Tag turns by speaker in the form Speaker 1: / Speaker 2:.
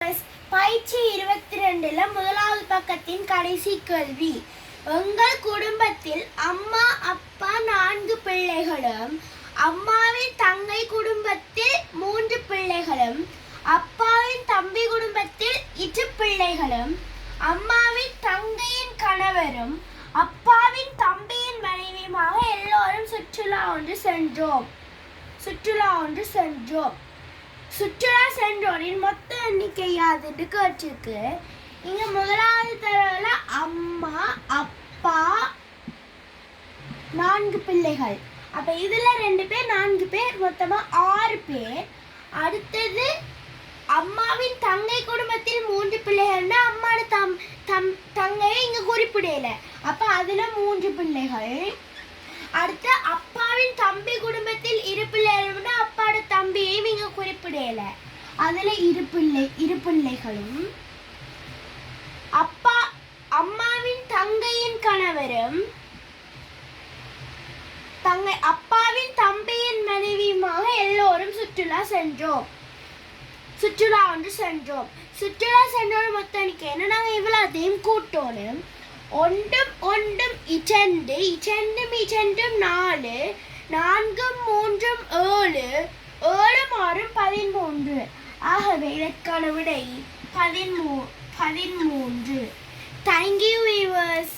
Speaker 1: Viewers, பயிற்சி 22ல முதலாவது பக்கத்தின் கடைசி கேள்வி. எங்கள் குடும்பத்தில் அம்மா அப்பா 4 பிள்ளைகளும், அம்மாவின் தங்கை குடும்பத்தில் 3 பிள்ளைகளும், அப்பாவின் தம்பி குடும்பத்தில் 2 பிள்ளைகளும், அம்மாவின் தங்கையின் கணவரும் அப்பாவின் தம்பியின் மனைவியுமாக எல்லோரும் சுற்றுலா ஒன்று சென்றோம். சுற்றுலா சென்றோரின் மொத்த எண்ணிக்கை யாதுன்னு கேட்டிருக்கு. இங்க முதலாவது தடவைல அம்மா அப்பா 4 பிள்ளைகள். அப்ப இதுல 2 பேர் 4 பேர், மொத்தமா 6 பேர். அடுத்தது அம்மாவின் தங்கை குடும்பத்தில் 3 பிள்ளைகள்னா அம்மாவோட தங்கையை இங்க குறிப்பிடல. அப்ப அதுல 3 பிள்ளைகள். அடுத்து அப்பாவின் தம்பி குடும்பத்தில் 2 பிள்ளைகள்னா அப்பாவோட தம்பியையும் இங்க குறிப்பிடல. அதுல 2 பிள்ளைகளும். அம்மாவின் தங்கையின் கணவரும் அப்பாவின் தம்பியின் மனைவியுமாக எல்லோரும் சுற்றுலா ஒன்று சென்றோம். சுற்றுலா சென்றோம் மொத்த எண்ணிக்கை நாங்கள் இவ்வளோத்தையும் கூட்டணும். 1 1 2 2 2 4 4 3 7 7 6 13. ஆகவே இதற்கான விடை 13. Thank you viewers.